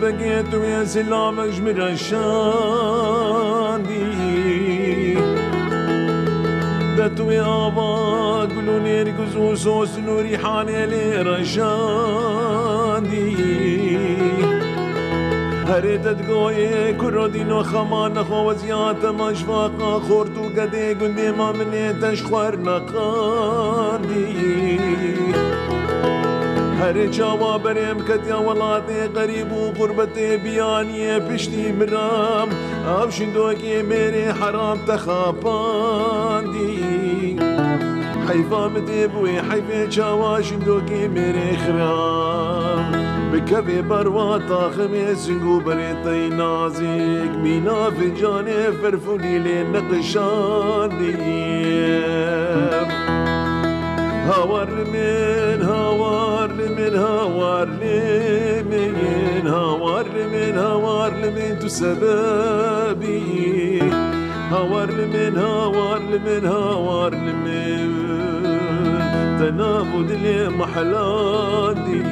بقيت ويا سلامك جمر الشاندي دتوي آباد قلوني ركزو صوص نوري حاني لرشاندي هريتت قوي كرودينو خمان خوزيات مشفاقا خورتو قدي قندي ما مني تشخور نقاندي هر جاوا بریم کتیا ولاتي قریب و غربتي بیانیه پشتی مرام او شندوکی میری حرام تخاپاندی حیفا متبوی حیفه جاوا شندوکی میری خرام بکوی برواتا خمی سنگو بریتی نازک مینا فنجانه فرفونی لی نقشاندیم هوار لمن هوار لمن هوار لمن هوار لمن هوار لمن تسبابي هوار لمن هوار لمن هوار لمن تنافد لي محلادي